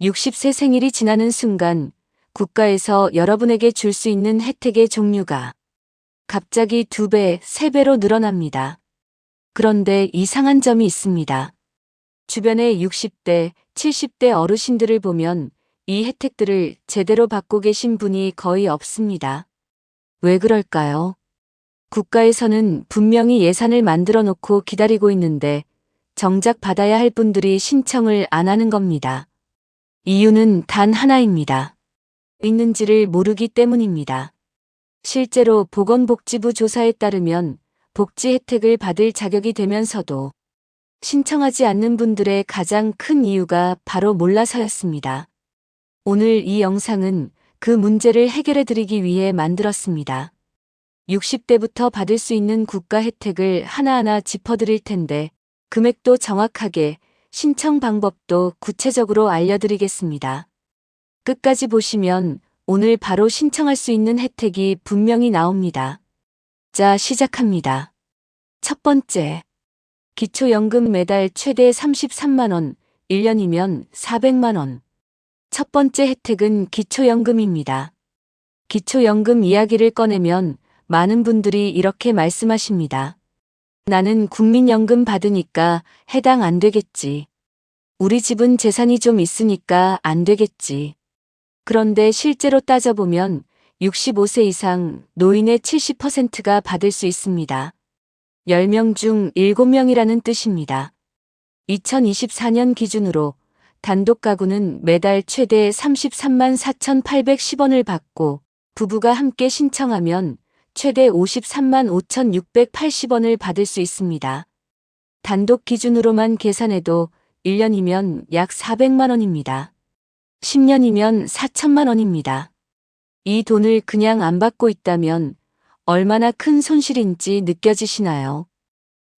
60세 생일이 지나는 순간 국가에서 여러분에게 줄 수 있는 혜택의 종류가 갑자기 2배, 3배로 늘어납니다. 그런데 이상한 점이 있습니다. 주변의 60대, 70대 어르신들을 보면 이 혜택들을 제대로 받고 계신 분이 거의 없습니다. 왜 그럴까요? 국가에서는 분명히 예산을 만들어 놓고 기다리고 있는데 정작 받아야 할 분들이 신청을 안 하는 겁니다. 이유는 단 하나입니다. 있는지를 모르기 때문입니다. 실제로 보건복지부 조사에 따르면 복지 혜택을 받을 자격이 되면서도 신청하지 않는 분들의 가장 큰 이유가 바로 몰라서였습니다. 오늘 이 영상은 그 문제를 해결해 드리기 위해 만들었습니다. 60대부터 받을 수 있는 국가 혜택을 하나하나 짚어드릴 텐데 금액도 정확하게, 신청 방법도 구체적으로 알려드리겠습니다. 끝까지 보시면 오늘 바로 신청할 수 있는 혜택이 분명히 나옵니다. 자, 시작합니다. 첫 번째, 기초연금 매달 최대 33만원, 1년이면 400만원. 첫 번째 혜택은 기초연금입니다. 기초연금 이야기를 꺼내면 많은 분들이 이렇게 말씀하십니다. 나는 국민연금 받으니까 해당 안 되겠지. 우리 집은 재산이 좀 있으니까 안 되겠지. 그런데 실제로 따져보면 65세 이상 노인의 70%가 받을 수 있습니다. 10명 중 7명이라는 뜻입니다. 2024년 기준으로 단독 가구는 매달 최대 33만 4,810원을 받고 부부가 함께 신청하면 최대 53만 5,680원을 받을 수 있습니다. 단독 기준으로만 계산해도 1년이면 약 400만 원입니다. 10년이면 4천만 원입니다. 이 돈을 그냥 안 받고 있다면 얼마나 큰 손실인지 느껴지시나요?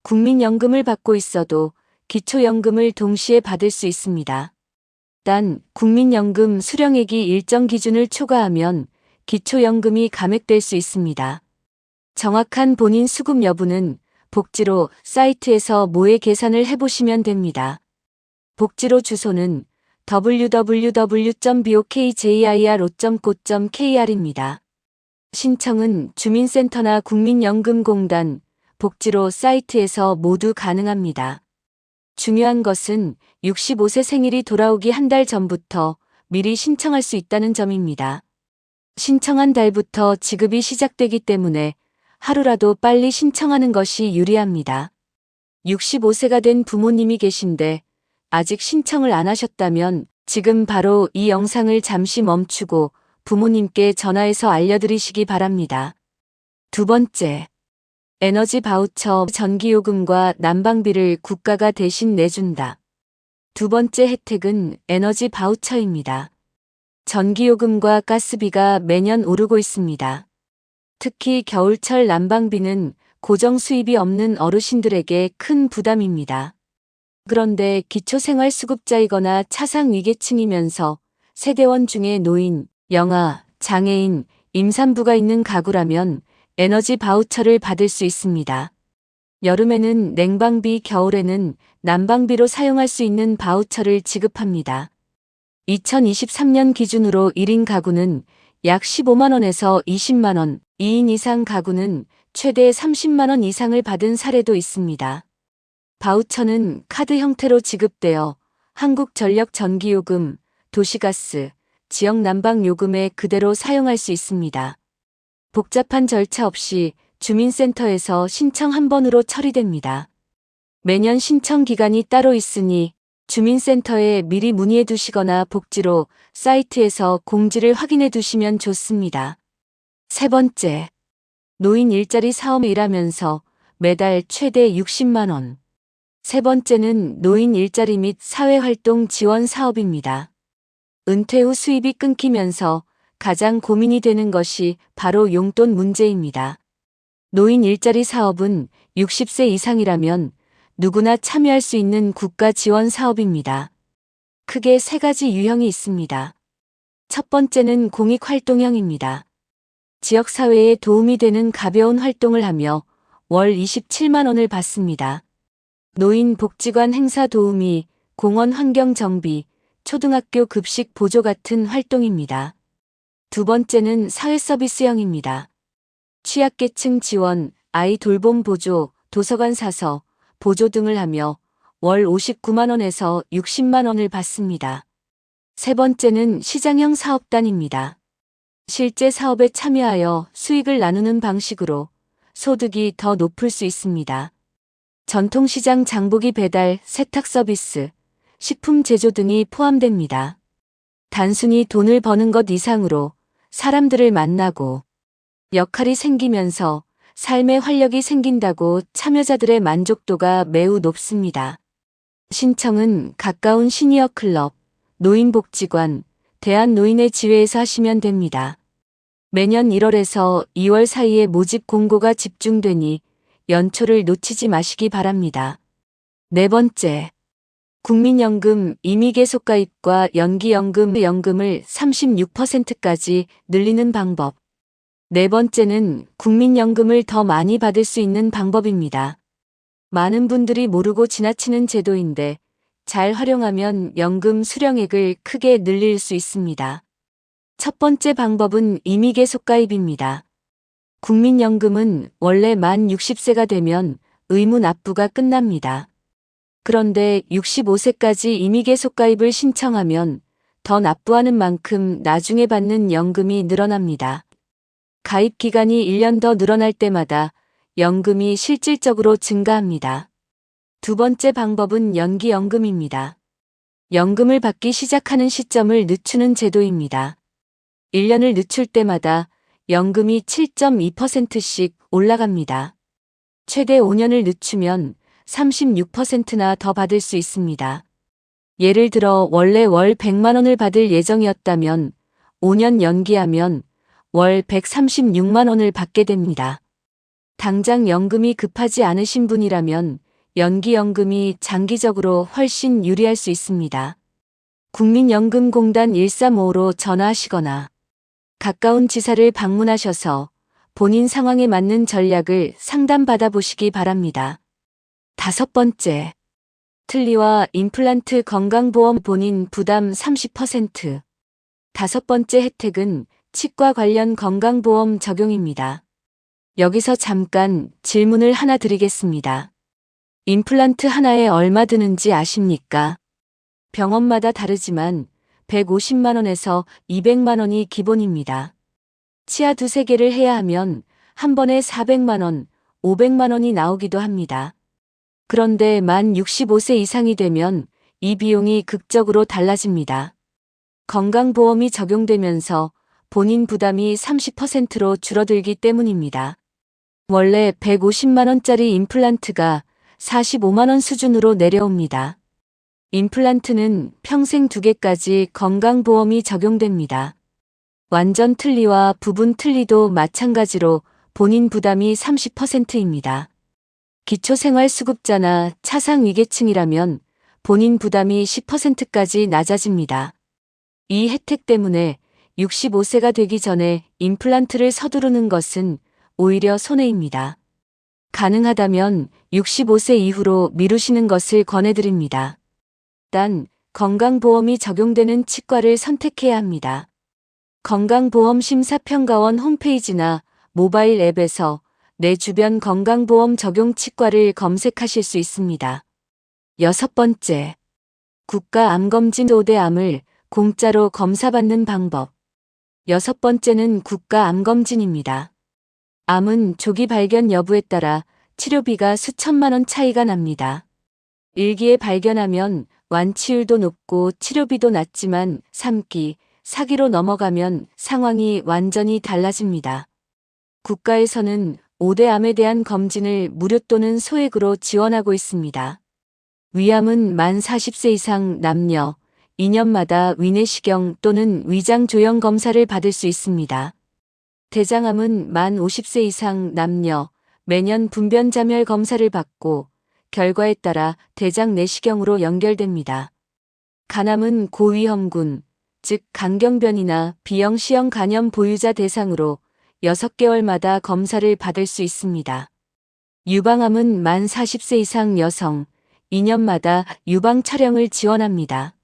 국민연금을 받고 있어도 기초연금을 동시에 받을 수 있습니다. 단, 국민연금 수령액이 일정 기준을 초과하면 기초연금이 감액될 수 있습니다. 정확한 본인 수급 여부는 복지로 사이트에서 모의 계산을 해보시면 됩니다. 복지로 주소는 www.bokjiro.co.kr입니다. 신청은 주민센터나 국민연금공단, 복지로 사이트에서 모두 가능합니다. 중요한 것은 65세 생일이 돌아오기 한 달 전부터 미리 신청할 수 있다는 점입니다. 신청한 달부터 지급이 시작되기 때문에 하루라도 빨리 신청하는 것이 유리합니다. 65세가 된 부모님이 계신데 아직 신청을 안 하셨다면 지금 바로 이 영상을 잠시 멈추고 부모님께 전화해서 알려드리시기 바랍니다. 두 번째, 에너지 바우처, 전기요금과 난방비를 국가가 대신 내준다. 두 번째 혜택은 에너지 바우처입니다. 전기요금과 가스비가 매년 오르고 있습니다. 특히 겨울철 난방비는 고정 수입이 없는 어르신들에게 큰 부담입니다. 그런데 기초생활수급자이거나 차상위계층이면서 세대원 중에 노인, 영아, 장애인, 임산부가 있는 가구라면 에너지 바우처를 받을 수 있습니다. 여름에는 냉방비, 겨울에는 난방비로 사용할 수 있는 바우처를 지급합니다. 2023년 기준으로 1인 가구는 약 15만 원에서 20만 원, 2인 이상 가구는 최대 30만 원 이상을 받은 사례도 있습니다. 바우처는 카드 형태로 지급되어 한국전력 전기요금, 도시가스, 지역 난방요금에 그대로 사용할 수 있습니다. 복잡한 절차 없이 주민센터에서 신청 한 번으로 처리됩니다. 매년 신청 기간이 따로 있으니 주민센터에 미리 문의해 두시거나 복지로 사이트에서 공지를 확인해 두시면 좋습니다. 세 번째, 노인 일자리 사업에 일하면서 매달 최대 60만 원. 세 번째는 노인 일자리 및 사회활동 지원 사업입니다. 은퇴 후 수입이 끊기면서 가장 고민이 되는 것이 바로 용돈 문제입니다. 노인 일자리 사업은 60세 이상이라면 누구나 참여할 수 있는 국가 지원 사업입니다. 크게 3가지 유형이 있습니다. 첫 번째는 공익활동형입니다. 지역사회에 도움이 되는 가벼운 활동을 하며 월 27만 원을 받습니다. 노인 복지관 행사 도우미, 공원 환경 정비, 초등학교 급식 보조 같은 활동입니다. 두 번째는 사회 서비스형입니다. 취약계층 지원, 아이 돌봄 보조, 도서관 사서, 보조 등을 하며 월 59만 원에서 60만 원을 받습니다. 세 번째는 시장형 사업단입니다. 실제 사업에 참여하여 수익을 나누는 방식으로 소득이 더 높을 수 있습니다. 전통시장 장보기 배달, 세탁 서비스, 식품 제조 등이 포함됩니다. 단순히 돈을 버는 것 이상으로 사람들을 만나고 역할이 생기면서 삶의 활력이 생긴다고 참여자들의 만족도가 매우 높습니다. 신청은 가까운 시니어 클럽, 노인복지관, 대한노인의 지회에서 하시면 됩니다. 매년 1월에서 2월 사이에 모집 공고가 집중되니 연초를 놓치지 마시기 바랍니다. 네 번째, 국민연금 임의계속가입과 연기연금을 36%까지 늘리는 방법. 네 번째는 국민연금을 더 많이 받을 수 있는 방법입니다. 많은 분들이 모르고 지나치는 제도인데 잘 활용하면 연금 수령액을 크게 늘릴 수 있습니다. 첫 번째 방법은 임의계속가입입니다. 국민연금은 원래 만 60세가 되면 의무 납부가 끝납니다. 그런데 65세까지 임의계속가입을 신청하면 더 납부하는 만큼 나중에 받는 연금이 늘어납니다. 가입 기간이 1년 더 늘어날 때마다 연금이 실질적으로 증가합니다. 두 번째 방법은 연기연금입니다. 연금을 받기 시작하는 시점을 늦추는 제도입니다. 1년을 늦출 때마다 연금이 7.2%씩 올라갑니다. 최대 5년을 늦추면 36%나 더 받을 수 있습니다. 예를 들어 원래 월 100만 원을 받을 예정이었다면 5년 연기하면 월 136만 원을 받게 됩니다. 당장 연금이 급하지 않으신 분이라면 연기연금이 장기적으로 훨씬 유리할 수 있습니다. 국민연금공단 1355로 전화하시거나 가까운 지사를 방문하셔서 본인 상황에 맞는 전략을 상담받아 보시기 바랍니다. 다섯 번째, 틀니와 임플란트 건강보험 본인 부담 30%. 다섯 번째 혜택은 치과 관련 건강보험 적용입니다. 여기서 잠깐 질문을 하나 드리겠습니다. 임플란트 하나에 얼마 드는지 아십니까? 병원마다 다르지만 150만 원에서 200만 원이 기본입니다. 치아 두세 개를 해야 하면 한 번에 400만 원, 500만 원이 나오기도 합니다. 그런데 만 65세 이상이 되면 이 비용이 극적으로 달라집니다. 건강보험이 적용되면서 본인 부담이 30%로 줄어들기 때문입니다. 원래 150만 원짜리 임플란트가 45만 원 수준으로 내려옵니다. 임플란트는 평생 2개까지 건강보험이 적용됩니다. 완전 틀니와 부분 틀니도 마찬가지로 본인 부담이 30%입니다. 기초생활수급자나 차상위계층이라면 본인 부담이 10%까지 낮아집니다. 이 혜택 때문에 65세가 되기 전에 임플란트를 서두르는 것은 오히려 손해입니다. 가능하다면 65세 이후로 미루시는 것을 권해드립니다. 단, 건강보험이 적용되는 치과를 선택해야 합니다. 건강보험심사평가원 홈페이지나 모바일 앱에서 내 주변 건강보험 적용 치과를 검색하실 수 있습니다. 여섯 번째, 국가암검진 5대 암을 공짜로 검사받는 방법. 여섯 번째는 국가암검진입니다. 암은 조기 발견 여부에 따라 치료비가 수천만 원 차이가 납니다. 일기에 발견하면 완치율도 높고 치료비도 낮지만 3기, 4기로 넘어가면 상황이 완전히 달라집니다. 국가에서는 5대 암에 대한 검진을 무료 또는 소액으로 지원하고 있습니다. 위암은 만 40세 이상 남녀, 2년마다 위내시경 또는 위장 조형 검사를 받을 수 있습니다. 대장암은 만 50세 이상 남녀, 매년 분변자멸 검사를 받고 결과에 따라 대장 내시경으로 연결됩니다. 간암은 고위험군, 즉 강경변이나 B형 간염 보유자 대상으로 6개월마다 검사를 받을 수 있습니다. 유방암은 만 40세 이상 여성, 2년마다 유방 촬영을 지원합니다.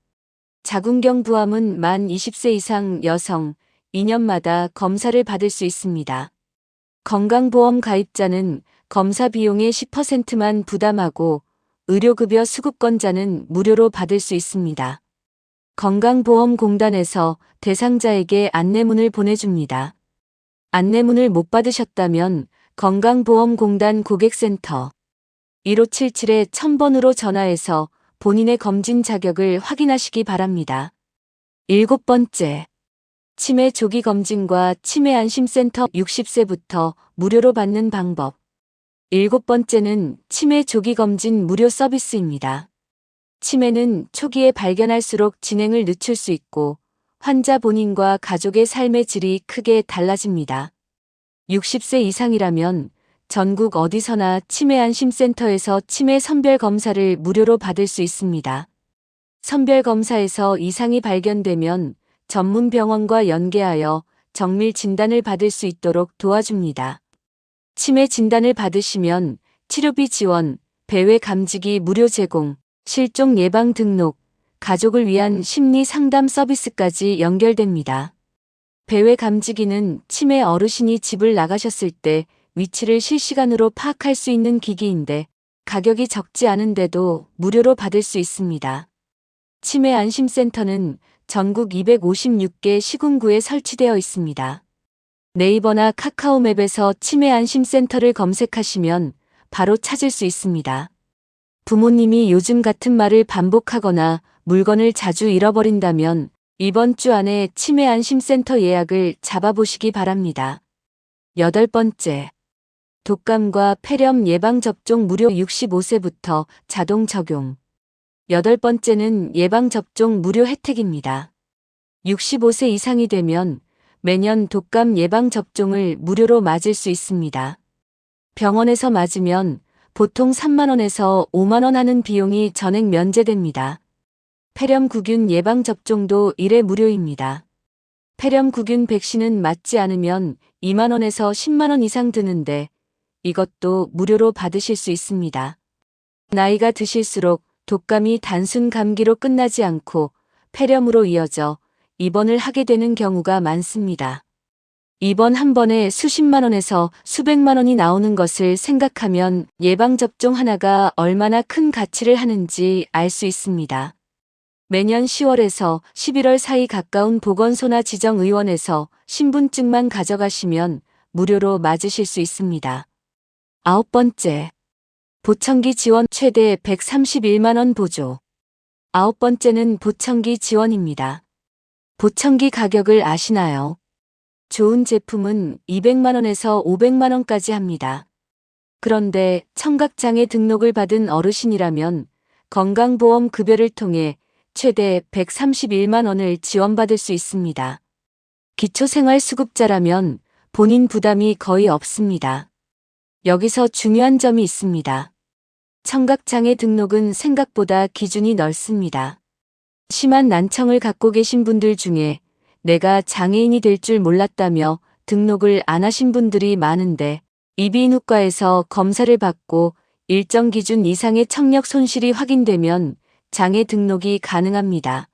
자궁경 부암은 만 20세 이상 여성 2년마다 검사를 받을 수 있습니다. 건강보험 가입자는 검사 비용의 10%만 부담하고 의료급여 수급권자는 무료로 받을 수 있습니다. 건강보험공단에서 대상자에게 안내문을 보내줍니다. 안내문을 못 받으셨다면 건강보험공단 고객센터 1577-1000번으로 전화해서 본인의 검진 자격을 확인하시기 바랍니다. 7번째, 치매 조기 검진과 치매 안심센터 60세부터 무료로 받는 방법. 7번째는 치매 조기 검진 무료 서비스입니다. 치매는 초기에 발견할수록 진행을 늦출 수 있고 환자 본인과 가족의 삶의 질이 크게 달라집니다. 60세 이상이라면 전국 어디서나 치매 안심센터에서 치매 선별 검사를 무료로 받을 수 있습니다. 선별 검사에서 이상이 발견되면 전문 병원과 연계하여 정밀 진단을 받을 수 있도록 도와줍니다. 치매 진단을 받으시면 치료비 지원, 배회 감지기 무료 제공, 실종 예방 등록, 가족을 위한 심리 상담 서비스까지 연결됩니다. 배회 감지기는 치매 어르신이 집을 나가셨을 때 위치를 실시간으로 파악할 수 있는 기기인데 가격이 적지 않은데도 무료로 받을 수 있습니다. 치매 안심센터는 전국 256개 시군구에 설치되어 있습니다. 네이버나 카카오맵에서 치매 안심센터를 검색하시면 바로 찾을 수 있습니다. 부모님이 요즘 같은 말을 반복하거나 물건을 자주 잃어버린다면 이번 주 안에 치매 안심센터 예약을 잡아보시기 바랍니다. 8번째, 독감과 폐렴 예방접종 무료 65세부터 자동 적용. 8번째는 예방접종 무료 혜택입니다. 65세 이상이 되면 매년 독감 예방접종을 무료로 맞을 수 있습니다. 병원에서 맞으면 보통 3만원에서 5만원 하는 비용이 전액 면제됩니다. 폐렴구균 예방접종도 1회 무료입니다. 폐렴구균 백신은 맞지 않으면 2만원에서 10만원 이상 드는데 이것도 무료로 받으실 수 있습니다. 나이가 드실수록 독감이 단순 감기로 끝나지 않고 폐렴으로 이어져 입원을 하게 되는 경우가 많습니다. 입원 한 번에 수십만 원에서 수백만 원이 나오는 것을 생각하면 예방접종 하나가 얼마나 큰 가치를 하는지 알 수 있습니다. 매년 10월에서 11월 사이 가까운 보건소나 지정의원에서 신분증만 가져가시면 무료로 맞으실 수 있습니다. 9번째, 보청기 지원 최대 131만 원 보조. 9번째는 보청기 지원입니다. 보청기 가격을 아시나요? 좋은 제품은 200만 원에서 500만 원까지 합니다. 그런데 청각장애 등록을 받은 어르신이라면 건강보험 급여를 통해 최대 131만 원을 지원받을 수 있습니다. 기초생활수급자라면 본인 부담이 거의 없습니다. 여기서 중요한 점이 있습니다. 청각장애 등록은 생각보다 기준이 넓습니다. 심한 난청을 갖고 계신 분들 중에 내가 장애인이 될 줄 몰랐다며 등록을 안 하신 분들이 많은데 이비인후과에서 검사를 받고 일정 기준 이상의 청력 손실이 확인되면 장애 등록이 가능합니다.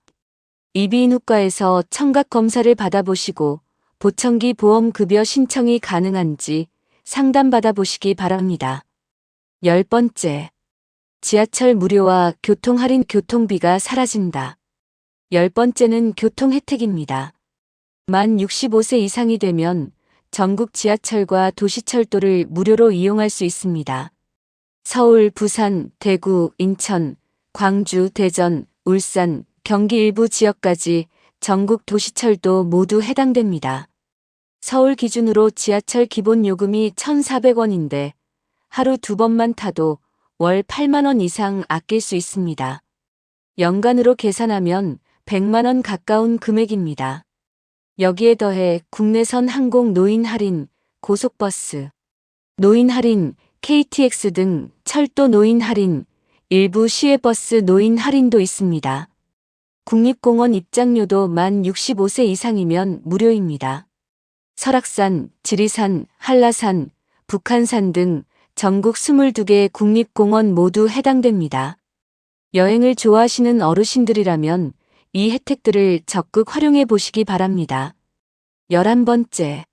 이비인후과에서 청각 검사를 받아보시고 보청기 보험 급여 신청이 가능한지 상담받아 보시기 바랍니다. 10번째, 지하철 무료와 교통 할인 교통비가 사라진다. 10번째는 교통 혜택입니다. 만 65세 이상이 되면 전국 지하철과 도시철도를 무료로 이용할 수 있습니다. 서울, 부산, 대구, 인천, 광주, 대전, 울산, 경기 일부 지역까지 전국 도시철도 모두 해당됩니다. 서울 기준으로 지하철 기본 요금이 1,400원인데 하루 2번만 타도 월 8만 원 이상 아낄 수 있습니다. 연간으로 계산하면 100만 원 가까운 금액입니다. 여기에 더해 국내선 항공 노인 할인, 고속버스 노인 할인, KTX 등 철도 노인 할인, 일부 시외버스 노인 할인도 있습니다. 국립공원 입장료도 만 65세 이상이면 무료입니다. 설악산, 지리산, 한라산, 북한산 등 전국 22개 국립공원 모두 해당됩니다. 여행을 좋아하시는 어르신들이라면 이 혜택들을 적극 활용해 보시기 바랍니다. 11번째.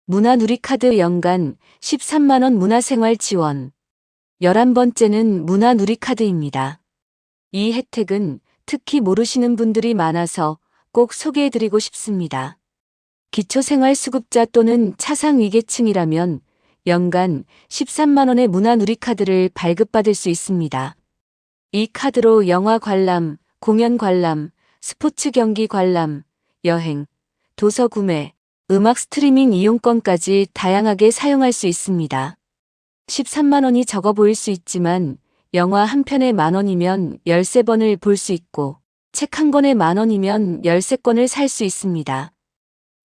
문화누리카드 연간 13만원 문화생활 지원. 11번째는 문화누리카드입니다. 이 혜택은 특히 모르시는 분들이 많아서 꼭 소개해드리고 싶습니다. 기초생활수급자 또는 차상위계층이라면 연간 13만원의 문화누리카드를 발급받을 수 있습니다. 이 카드로 영화 관람, 공연 관람, 스포츠 경기 관람, 여행, 도서 구매, 음악 스트리밍 이용권까지 다양하게 사용할 수 있습니다. 13만원이 적어 보일 수 있지만 영화 한 편에 만원이면 13번을 볼 수 있고 책 한 권에 만원이면 13권을 살 수 있습니다.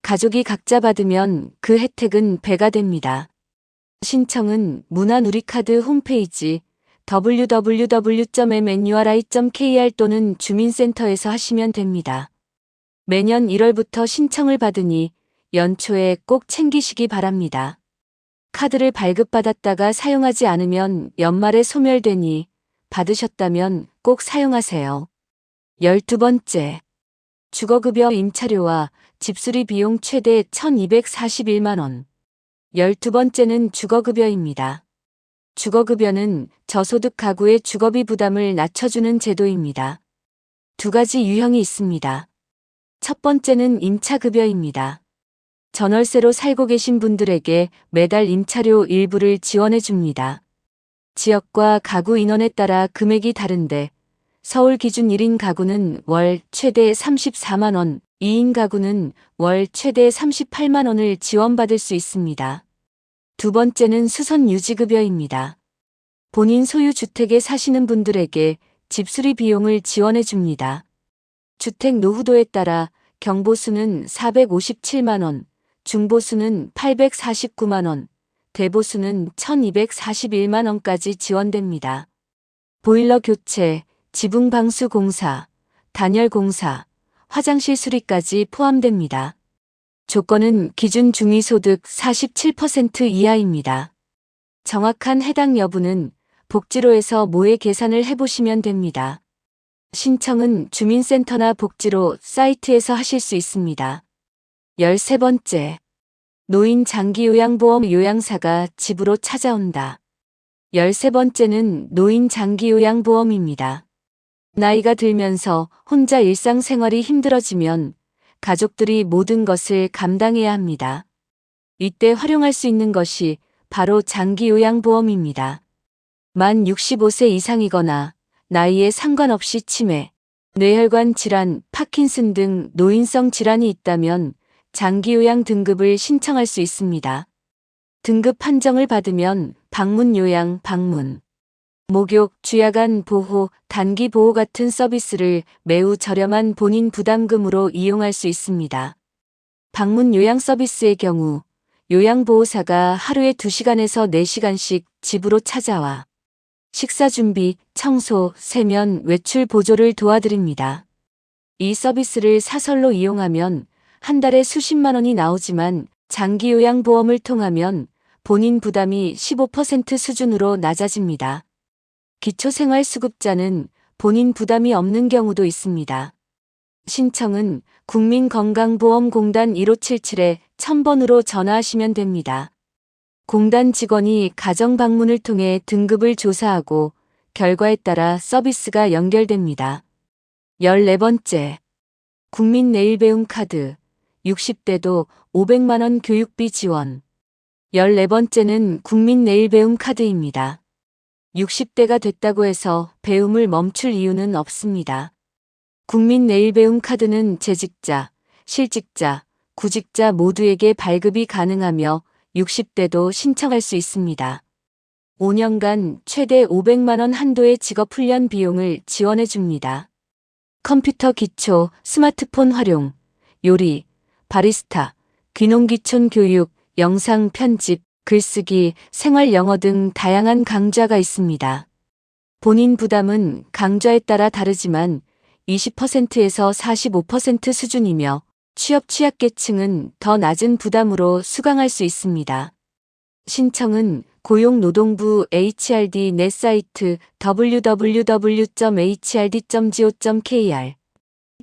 가족이 각자 받으면 그 혜택은 배가 됩니다. 신청은 문화누리카드 홈페이지 www.mnuri.kr 또는 주민센터에서 하시면 됩니다. 매년 1월부터 신청을 받으니 연초에 꼭 챙기시기 바랍니다. 카드를 발급받았다가 사용하지 않으면 연말에 소멸되니 받으셨다면 꼭 사용하세요. 12번째. 주거급여 임차료와 집수리 비용 최대 1,241만원. 12번째는 주거급여입니다. 주거급여는 저소득 가구의 주거비 부담을 낮춰주는 제도입니다. 두 가지 유형이 있습니다. 첫 번째는 임차급여입니다. 전월세로 살고 계신 분들에게 매달 임차료 일부를 지원해 줍니다. 지역과 가구 인원에 따라 금액이 다른데 서울 기준 1인 가구는 월 최대 34만원, 2인 가구는 월 최대 38만원을 지원받을 수 있습니다. 두 번째는 수선 유지급여입니다. 본인 소유 주택에 사시는 분들에게 집수리 비용을 지원해 줍니다. 주택 노후도에 따라 경보수는 457만원, 중보수는 849만원, 대보수는 1241만원까지 지원됩니다. 보일러 교체, 지붕 방수 공사, 단열 공사, 화장실 수리까지 포함됩니다. 조건은 기준 중위소득 47% 이하입니다. 정확한 해당 여부는 복지로에서 모의 계산을 해보시면 됩니다. 신청은 주민센터나 복지로 사이트에서 하실 수 있습니다. 13번째. 노인 장기요양보험 요양사가 집으로 찾아온다. 13번째는 노인 장기요양보험입니다. 나이가 들면서 혼자 일상생활이 힘들어지면 가족들이 모든 것을 감당해야 합니다. 이때 활용할 수 있는 것이 바로 장기요양보험입니다. 만 65세 이상이거나 나이에 상관없이 치매, 뇌혈관 질환, 파킨슨 등 노인성 질환이 있다면 장기요양 등급을 신청할 수 있습니다. 등급 판정을 받으면 방문요양, 방문, 목욕, 주야간 보호, 단기 보호 같은 서비스를 매우 저렴한 본인 부담금으로 이용할 수 있습니다. 방문 요양 서비스의 경우 요양보호사가 하루에 2시간에서 4시간씩 집으로 찾아와 식사 준비, 청소, 세면, 외출 보조를 도와드립니다. 이 서비스를 사설로 이용하면 한 달에 수십만 원이 나오지만 장기요양보험을 통하면 본인 부담이 15% 수준으로 낮아집니다. 기초생활수급자는 본인 부담이 없는 경우도 있습니다. 신청은 국민건강보험공단 1577-1000번으로 전화하시면 됩니다. 공단 직원이 가정 방문을 통해 등급을 조사하고 결과에 따라 서비스가 연결됩니다. 14번째. 국민내일배움카드 60대도 500만원 교육비 지원. 14번째는 국민내일배움카드입니다. 60대가 됐다고 해서 배움을 멈출 이유는 없습니다. 국민내일배움카드는 재직자, 실직자, 구직자 모두에게 발급이 가능하며 60대도 신청할 수 있습니다. 5년간 최대 500만원 한도의 직업훈련 비용을 지원해 줍니다. 컴퓨터 기초, 스마트폰 활용, 요리, 바리스타, 귀농귀촌 교육, 영상 편집, 글쓰기, 생활 영어 등 다양한 강좌가 있습니다. 본인 부담은 강좌에 따라 다르지만 20%에서 45% 수준이며 취업 취약계층은 더 낮은 부담으로 수강할 수 있습니다. 신청은 고용노동부 HRD 넷 사이트 www.hrd.go.kr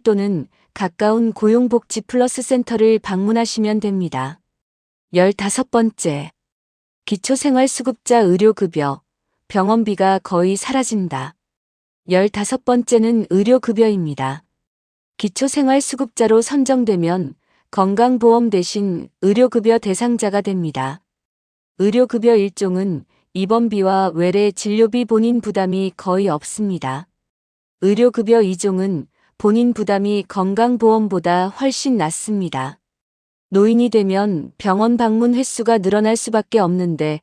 또는 가까운 고용복지 플러스 센터를 방문하시면 됩니다. 15번째. 기초생활수급자 의료급여, 병원비가 거의 사라진다. 15번째는 의료급여입니다. 기초생활수급자로 선정되면 건강보험 대신 의료급여 대상자가 됩니다. 의료급여 1종은 입원비와 외래 진료비 본인 부담이 거의 없습니다. 의료급여 2종은 본인 부담이 건강보험보다 훨씬 낮습니다. 노인이 되면 병원 방문 횟수가 늘어날 수밖에 없는데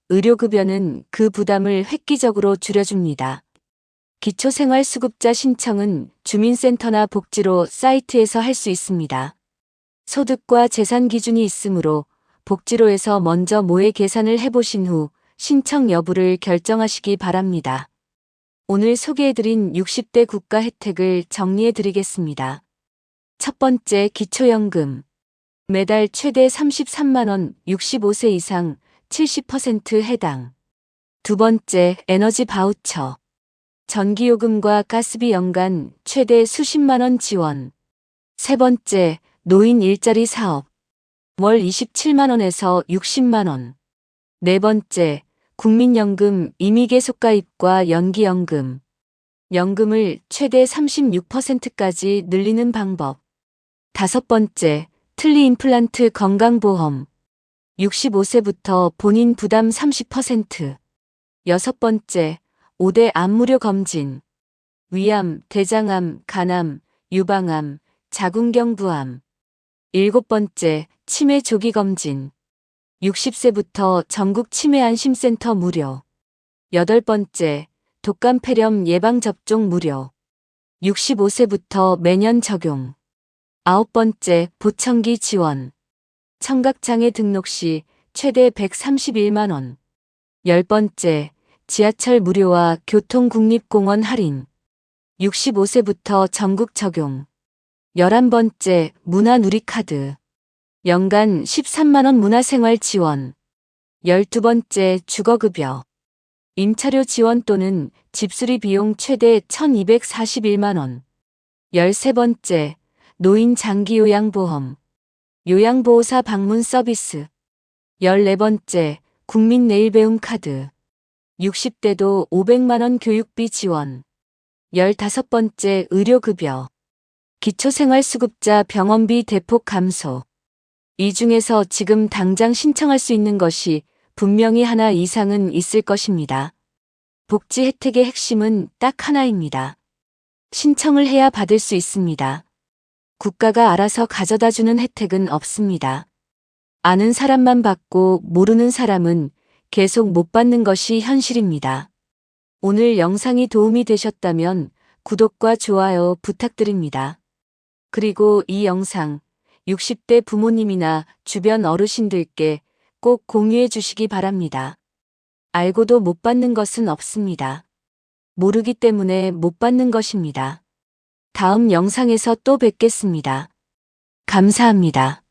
의료급여는 그 부담을 획기적으로 줄여줍니다. 기초생활수급자 신청은 주민센터나 복지로 사이트에서 할 수 있습니다. 소득과 재산 기준이 있으므로 복지로에서 먼저 모의 계산을 해보신 후 신청 여부를 결정하시기 바랍니다. 오늘 소개해드린 60대 국가 혜택을 정리해드리겠습니다. 첫 번째, 기초연금. 매달 최대 33만원, 65세 이상 70% 해당. 두 번째, 에너지 바우처. 전기요금과 가스비 연간 최대 수십만원 지원. 세 번째, 노인 일자리 사업. 월 27만원에서 60만원. 네 번째, 국민연금 임의계속가입과 연기연금. 연금을 최대 36%까지 늘리는 방법. 다섯 번째, 틀니 임플란트 건강보험. 65세부터 본인 부담 30%. 여섯 번째, 5대 암무료 검진. 위암, 대장암, 간암, 유방암, 자궁경부암. 일곱 번째, 치매 조기 검진. 60세부터 전국 치매안심센터 무료. 여덟 번째, 독감 폐렴 예방접종 무료. 65세부터 매년 적용. 아홉 번째, 보청기 지원. 청각장애 등록 시 최대 131만원. 열 번째, 지하철 무료와 교통국립공원 할인. 65세부터 전국 적용. 11번째, 문화누리카드. 연간 13만원 문화생활 지원. 12번째, 주거급여. 임차료 지원 또는 집수리 비용 최대 1241만원. 13번째, 노인 장기요양보험. 요양보호사 방문 서비스. 14번째, 국민내일배움 카드. 60대도 500만원 교육비 지원. 15번째, 의료급여. 기초생활수급자 병원비 대폭 감소. 이 중에서 지금 당장 신청할 수 있는 것이 분명히 하나 이상은 있을 것입니다. 복지 혜택의 핵심은 딱 하나입니다. 신청을 해야 받을 수 있습니다. 국가가 알아서 가져다주는 혜택은 없습니다. 아는 사람만 받고 모르는 사람은 계속 못 받는 것이 현실입니다. 오늘 영상이 도움이 되셨다면 구독과 좋아요 부탁드립니다. 그리고 이 영상 60대 부모님이나 주변 어르신들께 꼭 공유해 주시기 바랍니다. 알고도 못 받는 것은 없습니다. 모르기 때문에 못 받는 것입니다. 다음 영상에서 또 뵙겠습니다. 감사합니다.